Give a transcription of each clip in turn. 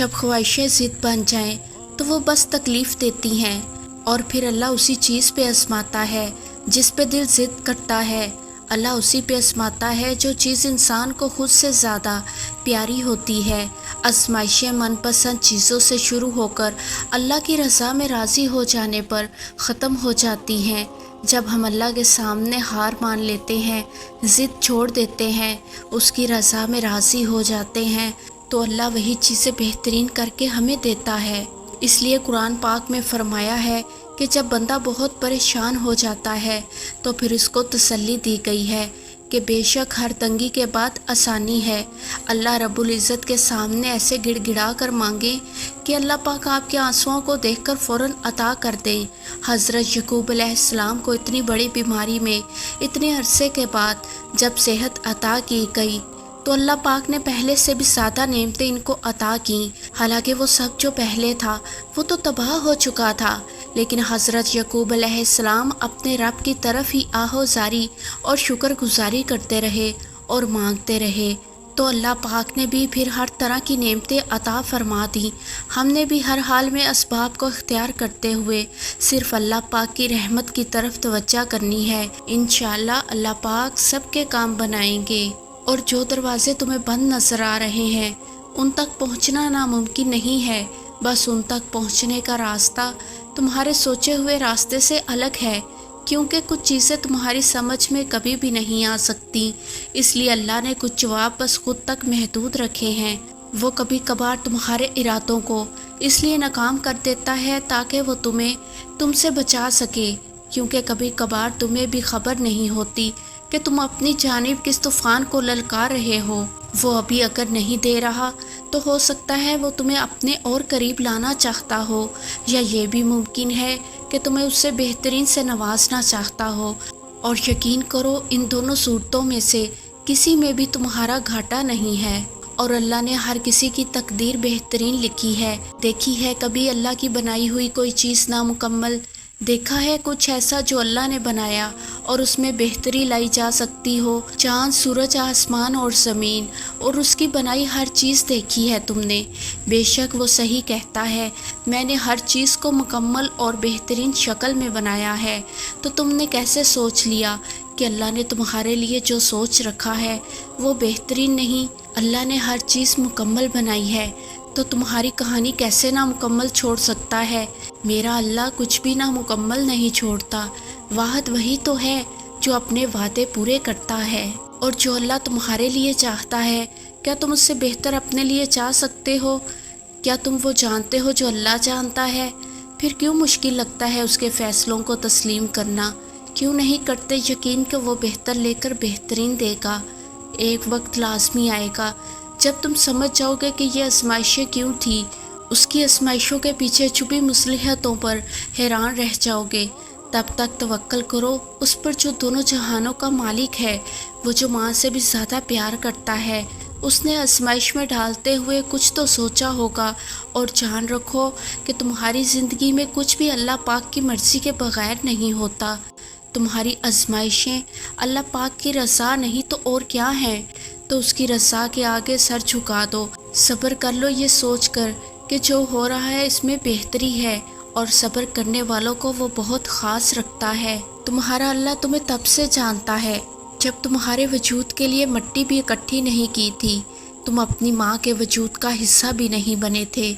जब ख्वाहिशें ज़िद बन जाएं तो वो बस तकलीफ़ देती हैं, और फिर अल्लाह उसी चीज़ पे आज़माता है जिस पे दिल ज़िद करता है। अल्लाह उसी पे आज़माता है जो चीज़ इंसान को खुद से ज़्यादा प्यारी होती है। आज़माइशें मनपसंद चीज़ों से शुरू होकर अल्लाह की रज़ा में राज़ी हो जाने पर ख़त्म हो जाती हैं। जब हम अल्लाह के सामने हार मान लेते हैं, ज़िद छोड़ देते हैं, उसकी रज़ा में राज़ी हो जाते हैं, तो अल्लाह वही चीज़ें बेहतरीन करके हमें देता है। इसलिए कुरान पाक में फ़रमाया है कि जब बंदा बहुत परेशान हो जाता है तो फिर उसको तसल्ली दी गई है कि बेशक हर तंगी के बाद आसानी है। अल्लाह रब्बुल इज़्ज़त के सामने ऐसे गिड़गिड़ा कर मांगे कि अल्लाह पाक आपके आंसुओं को देखकर फ़ौरन अता कर दें। हज़रत यकूब अलैहिस्सलाम को इतनी बड़ी बीमारी में इतने अरसे के बाद जब सेहत अता की गई तो अल्लाह पाक ने पहले से भी ज़्यादा नेमतें इनको अता की। हालांकि वो सब जो पहले था वो तो तबाह हो चुका था, लेकिन हज़रत यकूब अलैहिस्सलाम अपने रब की तरफ ही आहोज़ारी और शुक्रगुजारी करते रहे और मांगते रहे, तो अल्लाह पाक ने भी फिर हर तरह की नेमतें अता फरमा दी। हमने भी हर हाल में असबाब को इख्तियार करते हुए सिर्फ़ अल्लाह पाक की रहमत की तरफ तवज्जो करनी है। इंशाअल्लाह अल्लाह पाक सबके काम बनाएंगे, और जो दरवाज़े तुम्हें बंद नज़र आ रहे हैं उन तक पहुंचना नामुमकिन नहीं है। बस उन तक पहुंचने का रास्ता तुम्हारे सोचे हुए रास्ते से अलग है, क्योंकि कुछ चीज़ें तुम्हारी समझ में कभी भी नहीं आ सकती। इसलिए अल्लाह ने कुछ जवाब बस खुद तक महदूद रखे हैं। वो कभी कभार तुम्हारे इरादों को इसलिए नाकाम कर देता है ताकि वो तुम्हें तुमसे बचा सके, क्योंकि कभी कभार तुम्हें भी खबर नहीं होती कि तुम अपनी जानिब किस तूफ़ान को ललकार रहे हो। वो अभी अगर नहीं दे रहा तो हो सकता है वो तुम्हें अपने और करीब लाना चाहता हो, या ये भी मुमकिन है कि तुम्हें उससे बेहतरीन से नवाजना चाहता हो। और यकीन करो, इन दोनों सूरतों में से किसी में भी तुम्हारा घाटा नहीं है, और अल्लाह ने हर किसी की तकदीर बेहतरीन लिखी है। देखी है कभी अल्लाह की बनाई हुई कोई चीज़ नामुकम्मल? देखा है कुछ ऐसा जो अल्लाह ने बनाया और उसमें बेहतरी लाई जा सकती हो? चाँद, सूरज, आसमान और ज़मीन और उसकी बनाई हर चीज़ देखी है तुमने। बेशक वो सही कहता है, मैंने हर चीज़ को मुकम्मल और बेहतरीन शक्ल में बनाया है। तो तुमने कैसे सोच लिया कि अल्लाह ने तुम्हारे लिए जो सोच रखा है वो बेहतरीन नहीं? अल्लाह ने हर चीज़ मुकम्मल बनाई है, तो तुम्हारी कहानी कैसे नामुकम्मल छोड़ सकता है? मेरा अल्लाह कुछ भी नामुकम्मल नहीं छोड़ता। वाहद वही तो है जो अपने वादे पूरे करता है, और जो अल्लाह तुम्हारे लिए चाहता है, क्या तुम उससे बेहतर अपने लिए चाह सकते हो? क्या तुम वो जानते हो जो अल्लाह जानता है? फिर क्यों मुश्किल लगता है उसके फ़ैसलों को तस्लीम करना? क्यों नहीं करते यकीन कि वो बेहतर लेकर बेहतरीन देगा? एक वक्त लाजमी आएगा जब तुम समझ जाओगे कि ये आजमाइशें क्यों थी। उसकी आजमाइशों के पीछे छुपी मुसलिहतों पर हैरान रह जाओगे। तब तक तवक्कल करो उस पर जो दोनों जहानों का मालिक है, वो जो माँ से भी ज़्यादा प्यार करता है। उसने आजमाइश में डालते हुए कुछ तो सोचा होगा, और जान रखो कि तुम्हारी ज़िंदगी में कुछ भी अल्लाह पाक की मर्ज़ी के बग़ैर नहीं होता। तुम्हारी आजमाइशें अल्लाह पाक की रज़ा नहीं तो और क्या हैं? तो उसकी रज़ा के आगे सर झुका दो। सब्र कर लो ये सोचकर कि जो हो रहा है इसमें बेहतरी है, और सब्र करने वालों को वो बहुत ख़ास रखता है। तुम्हारा अल्लाह तुम्हें तब से जानता है जब तुम्हारे वजूद के लिए मिट्टी भी इकट्ठी नहीं की थी, तुम अपनी माँ के वजूद का हिस्सा भी नहीं बने थे।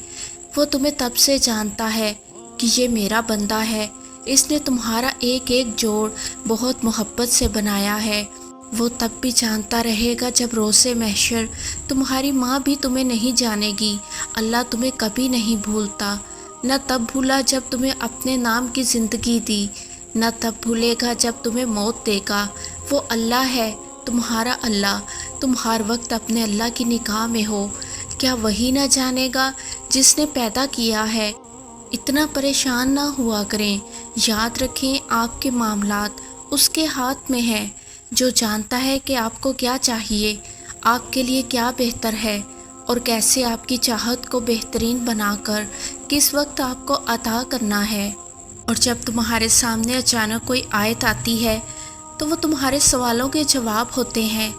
वो तुम्हें तब से जानता है कि ये मेरा बंदा है, इसने तुम्हारा एक एक जोड़ बहुत मोहब्बत से बनाया है। वो तब भी जानता रहेगा जब रोज़े महशर तुम्हारी माँ भी तुम्हें नहीं जानेगी। अल्लाह तुम्हें कभी नहीं भूलता, न तब भूला जब तुम्हें अपने नाम की ज़िंदगी दी, न तब भूलेगा जब तुम्हें मौत देगा। वो अल्लाह है, तुम्हारा अल्लाह। तुम हर वक्त अपने अल्लाह की निगाह में हो। क्या वही न जानेगा जिसने पैदा किया है? इतना परेशान ना हुआ करें। याद रखें, आपके मामलात उसके हाथ में है, जो जानता है कि आपको क्या चाहिए, आपके लिए क्या बेहतर है, और कैसे आपकी चाहत को बेहतरीन बनाकर किस वक्त आपको अता करना है। और जब तुम्हारे सामने अचानक कोई आयत आती है तो वो तुम्हारे सवालों के जवाब होते हैं।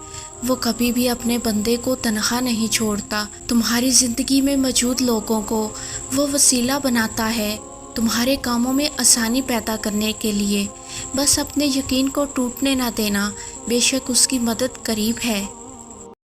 وہ کبھی بھی اپنے بندے کو تنہا نہیں چھوڑتا۔ تمہاری زندگی میں موجود لوگوں کو وہ وسیلہ بناتا ہے تمہارے کاموں میں آسانی پیدا کرنے کے لیے۔ بس اپنے یقین کو ٹوٹنے نہ دینا، بے شک اس کی مدد قریب ہے۔